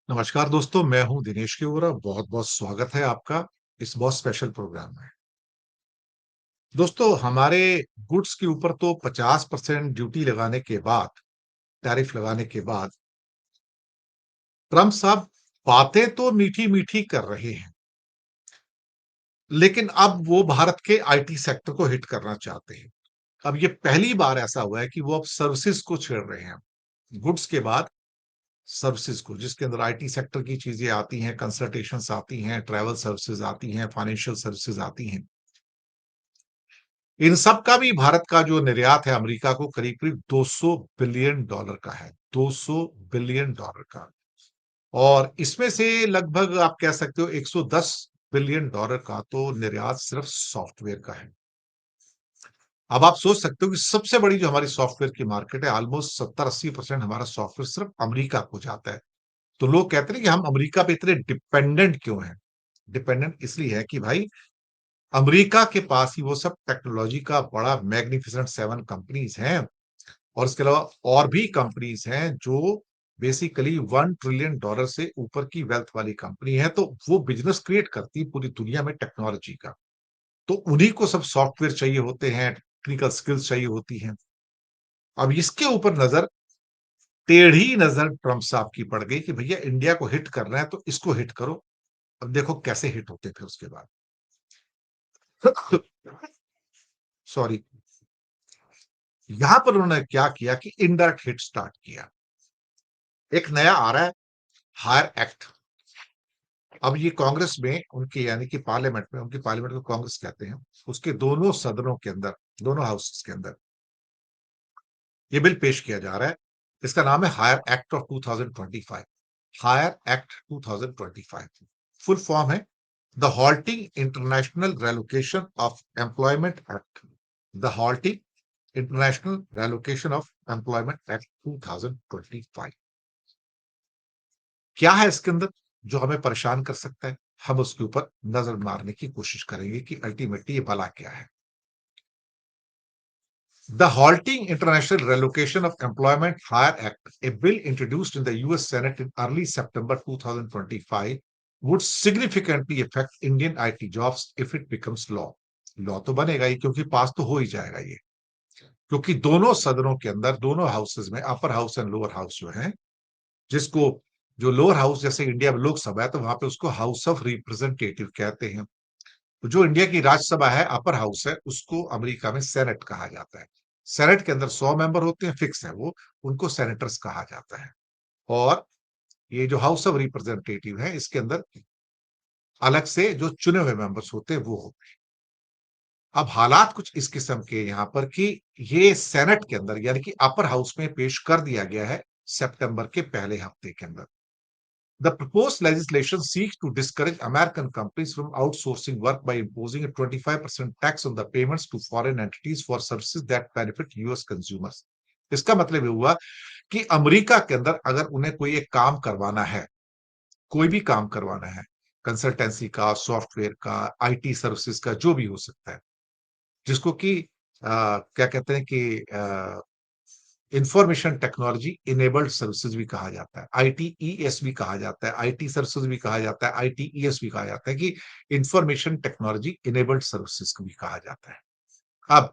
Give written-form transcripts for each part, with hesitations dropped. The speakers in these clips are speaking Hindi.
नमस्कार दोस्तों, मैं हूं दिनेश के वोरा। बहुत-बहुत स्वागत है आपका इस बहुत स्पेशल प्रोग्राम में। दोस्तों, हमारे गुड्स के ऊपर तो 50% ड्यूटी लगाने के बाद, टैरिफ लगाने के बाद, ट्रम्प साहब बातें तो मीठी-मीठी कर रहे हैं, लेकिन अब वो भारत के आईटी सेक्टर को हिट करना चाहते हैं। अब ये पहली बार ऐसा हुआ है कि वो अब सर्विसेज को छेड़ रहे हैं। गुड्स के बाद सर्विसेज को, जिसके अंदर आईटी सेक्टर की चीजें आती हैं, कंसल्टेशंस आती हैं, ट्रैवल सर्विसेज आती हैं, फाइनेंशियल सर्विसेज आती हैं। इन सब का भी भारत का जो निर्यात है अमेरिका को करीब-करीब $200 बिलियन का है, $200 बिलियन का। और इसमें से लगभग आप कह सकते हो $110 बिलियन का तो निर्यात सिर्फ सॉफ्टवेयर का है। अब आप सोच सकते हो कि सबसे बड़ी जो हमारी सॉफ्टवेयर की मार्केट है, ऑलमोस्ट 70-80% हमारा सॉफ्टवेयर सिर्फ अमेरिका को जाता है। तो लोग कहते हैं कि हम अमेरिका पे इतने डिपेंडेंट क्यों हैं? डिपेंडेंट इसलिए है कि भाई अमेरिका के पास ही वो सब टेक्नोलॉजी का बड़ा मैग्निफिसेंट 7 कंपनीज हैं। और इसके अलावा और भी कंपनीज हैं जो बेसिकली $1 ट्रिलियन से ऊपर की वेल्थ वाली कंपनी है, तो वो बिजनेस क्रिएट करती है पूरी दुनिया में टेक्नोलॉजी का। तो उन्हीं को सब सॉफ्टवेयर चाहिए होते हैं, टेक्निकल स्किल्स चाहिए होती हैं। अब इसके ऊपर नजर, टेढ़ी नजर ट्रंप साहब की पड़ गई कि भैया इंडिया को हिट करना है तो इसको हिट करो। अब देखो कैसे हिट होते थे उसके बाद। सॉरी। यहां पर उन्होंने क्या किया कि इनडायरेक्ट हिट स्टार्ट किया। एक नया आ रहा है, हायर एक्ट। अब ये कांग्रेस में उनकी, यानी कि पार्लियामेंट में, उनकी पार्लियामेंट को कांग्रेस कहते हैं, उसके दोनों सदनों के अंदर, दोनों हाउसेस के अंदर ये बिल पेश किया जा रहा है। इसका नाम है HIRE Act of 2025। HIRE Act 2025 full form है the Halting International Relocation of Employment Act. The Halting International Relocation of Employment Act 2025। क्या है इसके अंदर जो हमें परेशान कर सकता है? हम उसके ऊपर नजर मारने की कोशिश करेंगे कि अल्टीमेटली ये भला क्या है। The Halting International Relocation of Employment Hire Act, a bill introduced in the US Senate in early September 2025, would significantly affect Indian IT jobs if it becomes law. Law तो बनेगा ही, क्योंकि पास तो हो ही जाएगा ये। क्योंकि दोनों सदनों के अंदर, दोनों हाउसेज में, upper house and lower house जो है, जिसको, जो लोअर हाउस जैसे इंडिया में लोकसभा है तो वहां पे उसको हाउस ऑफ रिप्रेजेंटेटिव कहते हैं। तो जो इंडिया की राज्यसभा है, अपर हाउस है, उसको अमेरिका में सेनेट कहा जाता है। सेनेट के अंदर 100 मेंबर होते हैं, फिक्स है वो, उनको सेनेटर्स कहा जाता है। और ये जो हाउस ऑफ रिप्रेजेंटेटिव है, इसके अंदर अलग से जो चुने हुए मेंबर्स होते हैं वो होते हैं। अब हालात कुछ इस किस्म के यहाँ पर कि ये सेनेट के अंदर, यानी कि अपर हाउस में पेश कर दिया गया है सितंबर के पहले हफ्ते के अंदर। The proposed legislation seeks to discourage American companies from outsourcing work by imposing a 25% tax on the payments to foreign entities for services that benefit US consumers. इसका मतलब ये हुआ कि अमेरिका के अंदर अगर उन्हें कोई एक काम करवाना है, कोई भी काम करवाना है, कंसल्टेंसी का, सॉफ्टवेयर का, आईटी सर्विसेज का, जो भी हो सकता है, जिसको कि क्या कहते हैं कि इंफॉर्मेशन टेक्नोलॉजी इनेबल्ड सर्विसेज भी कहा जाता है, आईटीईएस भी कहा जाता है, आईटी सर्विसेज भी कहा जाता है, आईटीईएस भी कहा जाता है, कि इंफॉर्मेशन टेक्नोलॉजी इनेबल्ड सर्विसेज को भी कहा जाता है। अब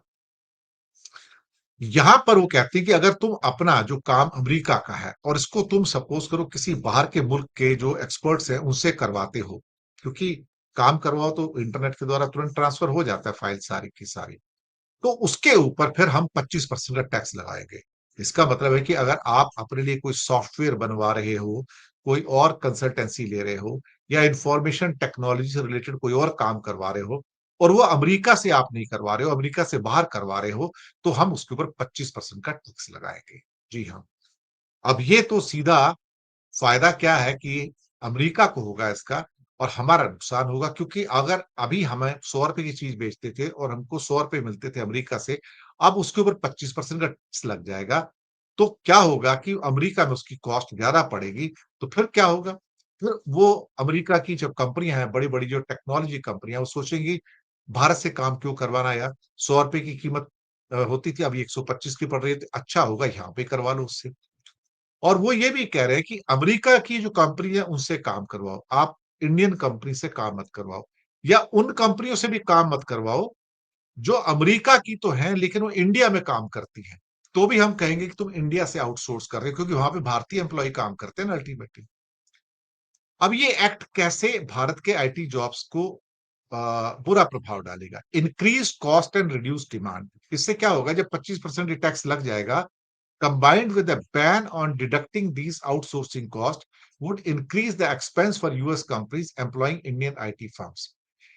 यहां पर वो कहते हैं कि अगर तुम अपना जो काम अमेरिका का है और इसको तुम सपोज करो किसी बाहर के मुल्क के जो एक्सपर्ट्स हैं उनसे करवाते हो, क्योंकि काम करवाओ तो इंटरनेट के द्वारा तुरंत ट्रांसफर हो जाता है फाइल सारी की सारी, तो उसके ऊपर फिर हम 25% का टैक्स लगाएंगे। इसका मतलब है कि अगर आप अपने लिए कोई सॉफ्टवेयर बनवा रहे हो, कोई और कंसल्टेंसी ले रहे हो, या इंफॉर्मेशन टेक्नोलॉजी से रिलेटेड कोई और काम करवा रहे हो, और वो अमेरिका से आप नहीं करवा रहे हो, अमेरिका से बाहर करवा रहे हो, तो हम उसके ऊपर 25% का टैक्स लगाएंगे। जी हाँ। अब ये तो सीधा फायदा क्या है कि अमेरिका को होगा इसका, और हमारा नुकसान होगा, क्योंकि अगर अभी हमें 100 रुपए की चीज बेचते थे और हमको 100 रुपए मिलते थे अमेरिका से, अब उसके ऊपर 25% का टैक्स लग जाएगा, तो क्या होगा कि अमेरिका में उसकी कॉस्ट ज्यादा पड़ेगी। तो फिर क्या होगा? फिर वो अमेरिका की जो कंपनियां हैं, बड़ी बड़ी जो टेक्नोलॉजी कंपनियां, वो सोचेंगी भारत से काम क्यों करवाना यार, 100 रुपए की कीमत होती थी, अभी 125 की पड़ रही है, तो अच्छा होगा यहाँ पे करवा लो उससे। और वो ये भी कह रहे हैं कि अमेरिका की जो कंपनी है उनसे काम करवाओ, आप इंडियन कंपनी से काम मत करवाओ या उन कंपनियों से भी काम मत करवाओ जो अमेरिका की तो हैं लेकिन वो इंडिया में काम करती हैं। तो भी हम कहेंगे कि तुम इंडिया से आउटसोर्स कर रहे हो क्योंकि वहां पे भारतीय एम्प्लॉय काम करते हैं ना अल्टीमेटली। अब ये एक्ट कैसे भारत के आईटी जॉब्स को बुरा प्रभाव डालेगा? Increase cost and reduce demand. इससे क्या होगा जब 25% ये टैक्स लग जाएगा, combined with a ban on deducting these outsourcing costs would increase the expense for US companies employing Indian IT firms.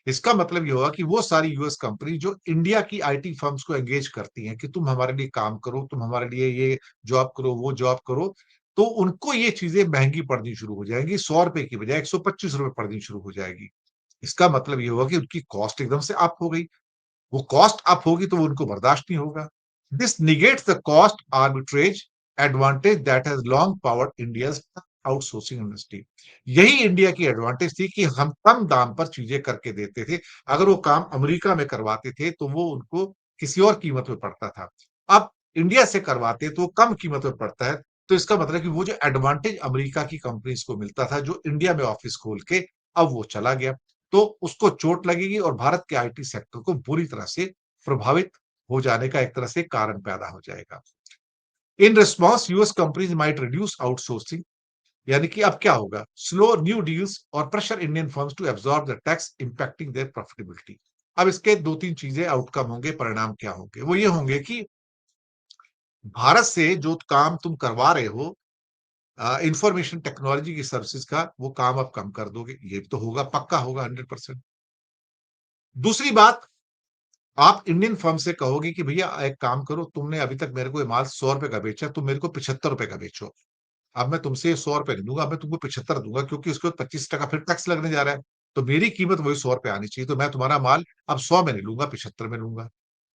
इसका मतलब ये होगा कि वो सारी यूएस कंपनी जो इंडिया की आईटी फर्म्स को एंगेज करती हैं कि तुम हमारे लिए काम करो, तुम हमारे लिए ये जॉब करो, वो जॉब करो, तो उनको ये चीजें महंगी पड़नी शुरू हो जाएंगी। 100 रुपए की बजाय 125 रुपए पड़नी शुरू हो जाएगी। इसका मतलब ये होगा कि उनकी कॉस्ट एकदम से अप हो गई। वो कॉस्ट अप होगी तो वो उनको बर्दाश्त नहीं होगा। This negates the cost arbitrage advantage that has long powered India's outsourcing industry. यही इंडिया की एडवांटेज थी कि हम कम दाम पर चीजें करके देते थे। अगर वो काम अमेरिका में करवाते थे तो वो उनको किसी और कीमत में पड़ता था। अब इंडिया से करवाते तो वो कम कीमत में पड़ता है। तो इसका मतलब है कि वो जो एडवांटेज अमेरिका की कंपनीज को मिलता था जो इंडिया में ऑफिस खोल के, अब वो चला गया। तो उसको चोट लगेगी और भारत के आईटी सेक्टर को बुरी तरह से प्रभावित हो जाने का एक तरह से कारण पैदा हो जाएगा। In response US companies might reduce outsourcing, यानी कि अब क्या होगा, स्लो न्यू डील्स और pressure Indian firms to absorb the tax impacting their profitability. अब इसके दो तीन चीजें आउटकम होंगे, परिणाम क्या होंगे, वो ये होंगे कि भारत से जो काम तुम करवा रहे हो इंफॉर्मेशन टेक्नोलॉजी की सर्विसेज का, वो काम अब कम कर दोगे। ये तो होगा, पक्का होगा 100%। दूसरी बात, आप इंडियन फर्म से कहोगे कि भैया एक काम करो, तुमने अभी तक मेरे को ये माल 100 रुपए का बेचा, तुम मेरे को 75 रुपए का बेचो। अब मैं तुमसे 100 रुपए नहीं दूंगा, मैं तुमको 75 दूंगा क्योंकि उसके 25 टका फिर टैक्स लगने जा रहा है। तो मेरी कीमत वही 100 रुपए आनी चाहिए। तो मैं तुम्हारा माल अब 100 में नहीं लूंगा, 75 में लूंगा।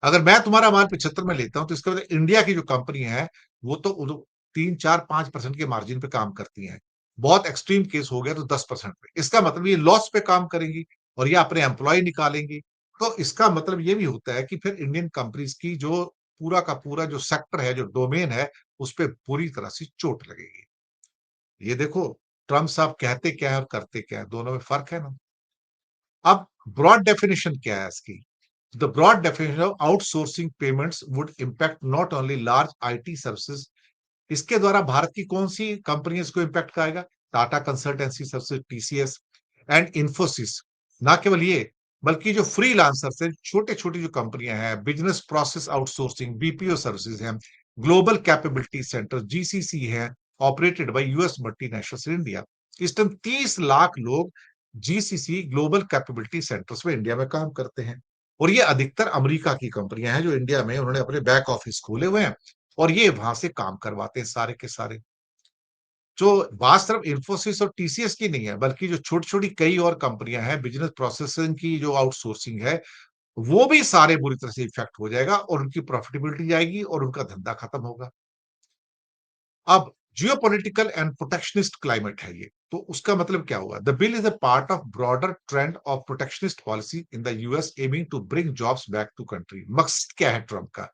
अगर मैं तुम्हारा माल 75 में लेता हूं तो इसका मतलब इंडिया की जो कंपनी है वो तो 3 4 5% के मार्जिन पे काम करती है। बहुत एक्सट्रीम केस हो गया तो 10% पे। इसका मतलब ये लॉस पे काम करेंगी और ये अपने एम्प्लॉय निकालेंगी। तो इसका मतलब ये भी होता है कि फिर इंडियन कंपनीज की जो पूरा का पूरा जो सेक्टर है, जो डोमेन है, उस पे पूरी तरह से चोट लगेगी। ये देखो, ट्रम्प साहब कहते क्या है और करते क्या है, दोनों में फर्क है ना। अब ब्रॉड डेफिनेशन क्या है इसकी? The broad definition of outsourcing payments would impact not only large IT services. इसके द्वारा भारत की कौन सी कंपनी इसको इम्पैक्ट आएगा? Tata consultancy services, TCS and Infosys. ना केवल ये, बल्कि जो फ्रीलांसर्स हैं, छोटे छोटी जो कंपनियां हैं, business process outsourcing BPO services हैं, ग्लोबल कैपेबिलिटी सेंटर जीसीसी है, operated by US multinationals in India. इस टाइम 30 लाख लोग जीसीसी ग्लोबल कैपेबिलिटी सेंटर्स में इंडिया में काम करते हैं। और ये अधिकतर अमेरिका की कंपनियां हैं जो इंडिया में उन्होंने अपने बैक ऑफिस खोले हुए हैं और ये वहां से काम करवाते हैं सारे के सारे। जो बात सिर्फ इन्फोसिस और टीसीएस की नहीं है, बल्कि जो छोटी-छोटी कई और कंपनियां हैं, बिज़नेस प्रोसेसिंग की जो आउटसोर्सिंग है, वो भी सारे बुरी तरह से इफ़ेक्ट हो जाएगा और उनकी प्रॉफिटेबिलिटी जाएगी और उनका धंधा खत्म होगा। अब जियोपॉलिटिकल एंड प्रोटेक्शनिस्ट क्लाइमेट है ये, तो उसका मतलब क्या हुआ? The bill is a part of broader trend of protectionist policy in the US aiming to bring jobs back to country. मकसद क्या है ट्रम्प का?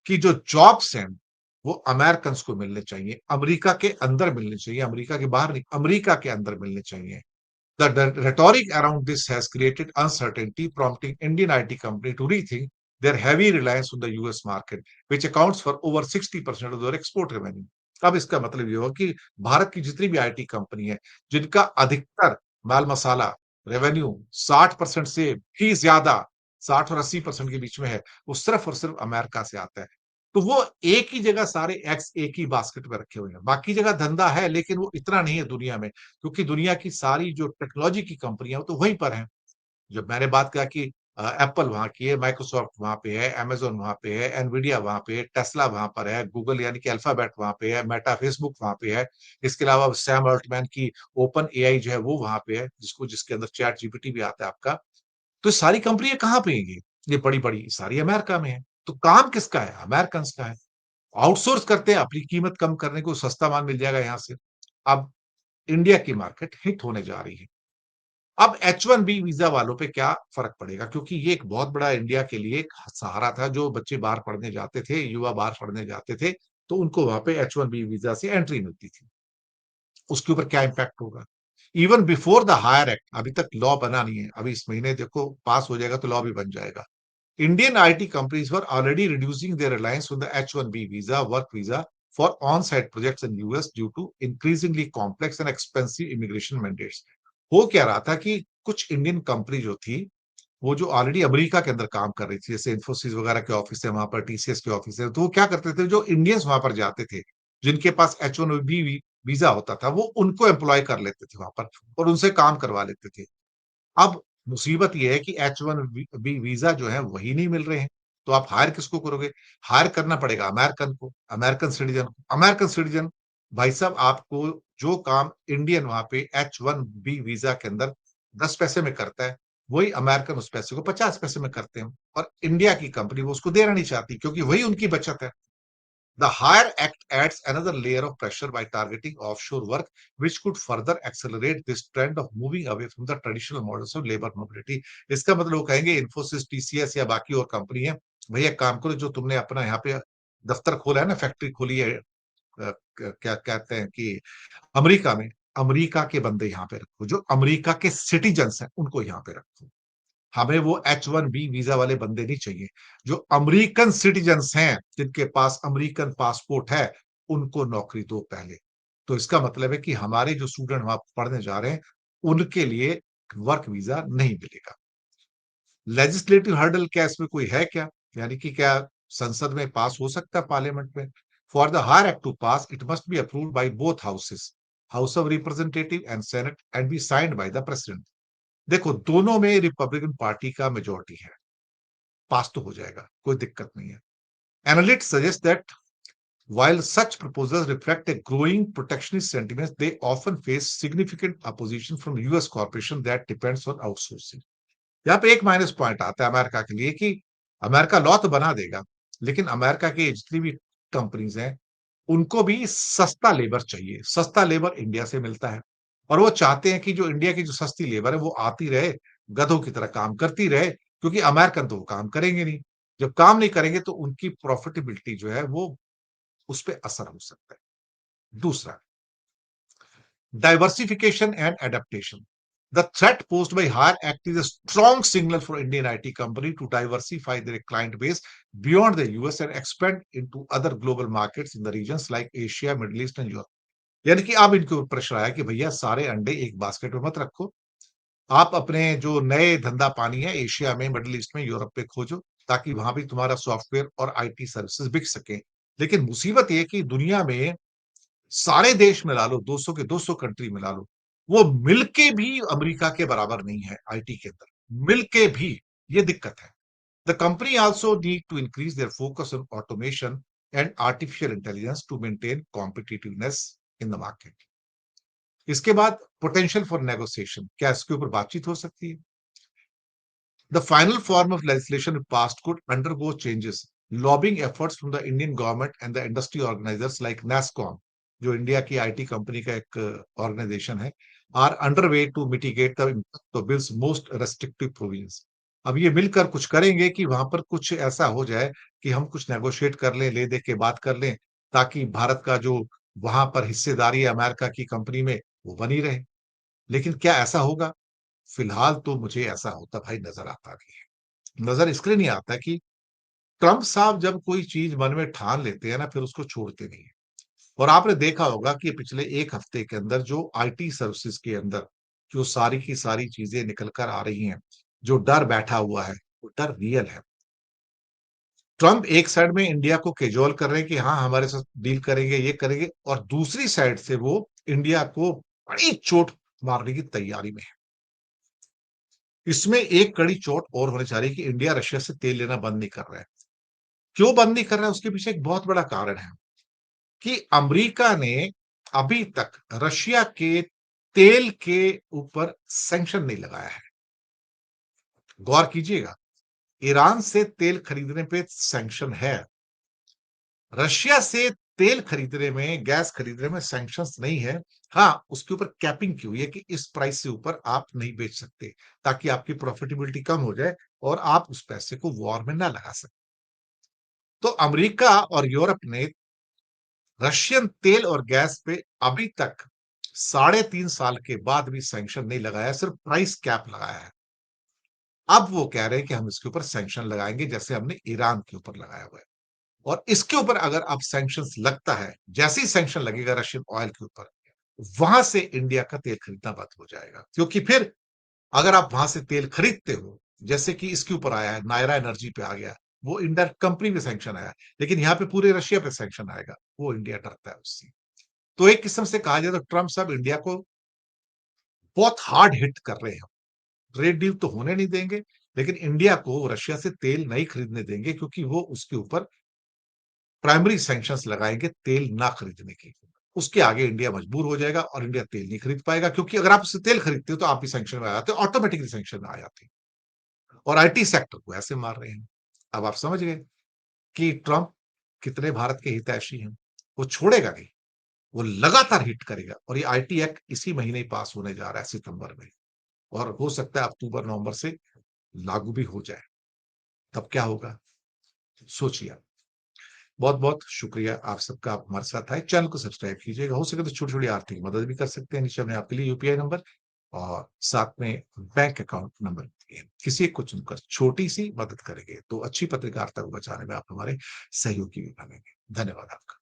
कि जो जॉब्स हैं वो अमेरिकन को मिलने चाहिए, अमेरिका के अंदर मिलने चाहिए, अमेरिका के बाहर नहीं, अमेरिका के अंदर मिलने चाहिए। The rhetoric around this has created uncertainty, prompting Indian IT company to rethink their heavy reliance on the US market, which accounts for over 60% of their export revenue. अब इसका मतलब ये होगा कि भारत की जितनी भी आईटी कंपनी है, जिनका अधिकतर माल मसाला रेवेन्यू 60% से भी ज्यादा, 60 और 80% के बीच में है, वो सिर्फ और सिर्फ अमेरिका से आता है। तो वो एक ही जगह सारे एग्स एक ही बास्केट में रखे हुए हैं। बाकी जगह धंधा है लेकिन वो इतना नहीं है दुनिया में। क्योंकि दुनिया की सारी जो टेक्नोलॉजी की कंपनियां तो वहीं पर हैं। जब मैंने बात कहा कि एप्पल वहां की है, माइक्रोसॉफ्ट वहां पे है, अमेज़न वहां पे है, एनवीडिया वहां पे है, टेस्ला वहां पर है, गूगल यानी कि अल्फाबेट वहां पे है, मेटा फेसबुक वहां पे है। इसके अलावा सैम अल्टमैन की ओपन एआई जो है वो वहां पे है, जिसके अंदर चैट जीपीटी भी आता है आपका। तो सारी कंपनियां कहाँ पे हैं ये बड़ी-बड़ी सारी अमेरिका में है। तो काम किसका है? अमेरिकन का है। आउटसोर्स करते हैं, अपनी कीमत कम करने को, सस्ता माल मिल जाएगा यहां से। अब इंडिया की मार्केट हिट होने जा रही है। अब H1B वीजा वालों पे क्या फर्क पड़ेगा? क्योंकि ये एक बहुत बड़ा इंडिया के लिए एक सहारा था, जो बच्चे बाहर पढ़ने जाते थे, युवा बाहर पढ़ने जाते थे, तो उनको वहां पे H1B वीजा से एंट्री मिलती थी। उसके ऊपर क्या इम्पैक्ट होगा? Even before the HIRE act, अभी तक लॉ बना नहीं है, अभी इस महीने देखो पास हो जाएगा तो लॉ भी बन जाएगा। Indian IT companies were already reducing their reliance on the H-1B visa, work visa for on-site projects in US due to increasingly complex and expensive immigration mandates. हो क्या रहा था कि कुछ इंडियन कंपनी जो थी, वो जो ऑलरेडी अमेरिका के अंदर काम कर रही थी, जैसे इन्फोसिस वगैरह के ऑफिस है वहां पर, टीसीएस के ऑफिस है, तो वो क्या करते थे, जो इंडियंस वहां पर जाते थे, जिनके पास H-1B वीजा होता था, वो उनको एम्प्लॉय कर लेते थे वहां पर और उनसे काम करवा लेते थे। अब मुसीबत ये है कि H-1B वीजा जो है वही नहीं मिल रहे हैं, तो आप हायर किसको करोगे? हायर करना पड़ेगा अमेरिकन को, अमेरिकन सिटीजन को। अमेरिकन सिटीजन भाई साहब आपको जो काम इंडियन वहां पे H-1B वीजा के अंदर 10 पैसे में करता है, वही अमेरिकन उस पैसे को 50 पैसे में करते हैं और इंडिया की कंपनी वो उसको देना नहीं चाहती क्योंकि वही उनकी बचत है। The Hire Act adds another layer of pressure by targeting offshore work, which could further accelerate this trend of moving away from the traditional models of labor mobility. इसका मतलब वो कहेंगे इन्फोसिस, टीसीएस या बाकी और कंपनी है, भैया काम करो जो तुमने अपना यहाँ पे दफ्तर खोला है ना, फैक्ट्री खोली है, क्या कहते हैं कि अमेरिका में, अमेरिका के बंदे यहाँ पे रखो, जो अमेरिका के सिटीजन्स हैं उनको यहाँ पे रखो। हमें वो H-1B वीजा वाले बंदे नहीं चाहिए। जो अमेरिकन सिटीजन्स हैं, जिनके पास अमेरिकन पासपोर्ट है, उनको नौकरी दो पहले। तो इसका मतलब है कि हमारे जो स्टूडेंट वहां पढ़ने जा रहे हैं, उनके लिए वर्क वीजा नहीं मिलेगा। लेजिस्लेटिव हर्डल क्या इसमें कोई है क्या? यानी कि क्या संसद में पास हो सकता है, पार्लियामेंट में? For the HIRE act to pass it must be approved by both houses, house of representative and senate, and be signed by the president. देखो दोनों में रिपब्लिकन पार्टी का मेजोरिटी है, पास तो हो जाएगा, कोई दिक्कत नहीं है। Analysts suggest that while such proposals reflect a growing protectionist sentiment, they often face significant opposition from US corporation that depends on outsourcing. यहाँ पे एक माइनस पॉइंट आता है अमेरिका के लिए कि अमेरिका लॉ तो बना देगा, लेकिन अमेरिका की जितनी भी कंपनीज हैं, उनको भी सस्ता लेबर चाहिए। सस्ता लेबर इंडिया से मिलता है और वो चाहते हैं कि जो इंडिया की जो सस्ती लेबर है वो आती रहे, गधों की तरह काम करती रहे, क्योंकि अमेरिकन तो वो काम करेंगे नहीं। जब काम नहीं करेंगे तो उनकी प्रॉफिटेबिलिटी जो है वो उस पर असर हो सकता है। दूसरा, diversification and adaptation. The threat posed by HAR Act is a strong signal for Indian IT company to diversify their client base beyond the US and expand into other global markets in the regions like Asia, Middle East and Europe. यानी कि अब इनके ऊपर प्रेशर आया कि भैया सारे अंडे एक बास्केट में मत रखो, आप अपने जो नए धंधा पानी है एशिया में, मिडिल ईस्ट में, यूरोप पे खोजो, ताकि वहां भी तुम्हारा सॉफ्टवेयर और आईटी सर्विसेज बिक सके। लेकिन मुसीबत ये कि दुनिया में सारे देश मिला लो, 200 के 200 कंट्री मिला लो, वो मिलके भी अमेरिका के बराबर नहीं है आईटी के अंदर, मिलके भी। ये दिक्कत है। The company also need to increase their focus on automation and artificial intelligence to maintain competitiveness in the market. इसके बाद पोटेंशियल फॉर नेगोशिएशन, क्या इसके ऊपर बातचीत हो सकती है? The final form of legislation passed could undergo changes. Lobbying efforts from the Indian government and the industry organizers like NASSCOM, जो इंडिया की आईटी कंपनी का एक ऑर्गेनाइजेशन है, are underway to mitigate the impact of bills most restrictive provisions. अब ये मिलकर कुछ करेंगे कि वहां पर कुछ ऐसा हो जाए कि हम कुछ नेगोशिएट कर लें, ले दे के बात कर लें, ताकि भारत का जो वहां पर हिस्सेदारी है अमेरिका की कंपनी में, वो बनी रहे। लेकिन क्या ऐसा होगा? फिलहाल तो मुझे ऐसा होता भाई नजर आता नहीं है। नजर इसलिए नहीं आता कि ट्रंप साहब जब कोई चीज मन में ठान लेते हैं ना, फिर उसको छोड़ते नहीं है। और आपने देखा होगा कि पिछले एक हफ्ते के अंदर जो आईटी सर्विसेज के अंदर जो सारी की सारी चीजें निकल कर आ रही हैं, जो डर बैठा हुआ है, वो डर रियल है। ट्रंप एक साइड में इंडिया को केजोल कर रहे हैं कि हाँ हमारे साथ डील करेंगे, ये करेंगे, और दूसरी साइड से वो इंडिया को बड़ी चोट मारने की तैयारी में है। इसमें एक कड़ी चोट और होनी चाहिए कि इंडिया रशिया से तेल लेना बंद नहीं कर रहा है। क्यों बंद नहीं कर रहा है? उसके पीछे एक बहुत बड़ा कारण है कि अमेरिका ने अभी तक रशिया के तेल के ऊपर सैंक्शन नहीं लगाया है। गौर कीजिएगा, ईरान से तेल खरीदने पे सैंक्शन है, रशिया से तेल खरीदने में, गैस खरीदने में सैंक्शंस नहीं है। हाँ, उसके ऊपर कैपिंग की हुई है कि इस प्राइस से ऊपर आप नहीं बेच सकते, ताकि आपकी प्रॉफिटेबिलिटी कम हो जाए और आप उस पैसे को वॉर में ना लगा सकें। तो अमेरिका और यूरोप ने रशियन तेल और गैस पे अभी तक 3.5 साल के बाद भी सैंक्शन नहीं लगाया, सिर्फ प्राइस कैप लगाया है। अब वो कह रहे हैं कि हम इसके ऊपर सैंक्शन लगाएंगे जैसे हमने ईरान के ऊपर लगाया हुआ है। और इसके ऊपर अगर अब सैंक्शंस लगता है, जैसे ही सैंक्शन लगेगा रशियन ऑयल के ऊपर, वहां से इंडिया का तेल खरीदना बंद हो जाएगा। क्योंकि फिर अगर आप वहां से तेल खरीदते हो, जैसे कि इसके ऊपर आया है, नायरा एनर्जी पे आ गया, वो इंडायरेक्ट कंपनी पे सैंक्शन आया, लेकिन यहाँ पे पूरे रशिया पे सैंक्शन आएगा, वो इंडिया डरता है उससे। तो एक किस्म से कहा जाए तो ट्रम्प साहब इंडिया को बहुत हार्ड हिट कर रहे हैं। ट्रेड डील तो होने नहीं देंगे, लेकिन इंडिया को रशिया से तेल नहीं खरीदने देंगे, क्योंकि वो उसके ऊपर प्राइमरी सैंक्शंस लगाएंगे तेल ना खरीदने की। उसके आगे इंडिया मजबूर हो जाएगा और इंडिया तेल नहीं खरीद पाएगा, क्योंकि अगर आप उससे तेल खरीदते हो तो आप भी सैंक्शन में आ जाते हो, ऑटोमेटिकली सैंक्शन में आ जाते हैं। और आईटी सेक्टर को ऐसे मार रहे हैं। अब आप समझ गए कि ट्रंप कितने भारत के हितैषी हैं। वो छोड़ेगा नहीं, वो लगातार हिट करेगा। और ये आईटी एक्ट इसी महीने ही पास होने जा रहा है, सितंबर में, और हो सकता है अक्टूबर नवंबर से लागू भी हो जाए। तब क्या होगा, सोचिए। बहुत बहुत शुक्रिया आप सबका, आप हमारे साथ आए। चैनल को सब्सक्राइब कीजिएगा, हो सके तो छोटी छोटी आर्थिक मदद भी कर सकते हैं। नीचे हमने आपके लिए यूपीआई नंबर और साथ में बैंक अकाउंट नंबर दिए। किसी को चुनकर छोटी सी मदद करेंगे तो अच्छी पत्रकारिता को बचाने में आप हमारे सहयोगी भी बनेंगे। धन्यवाद आपका।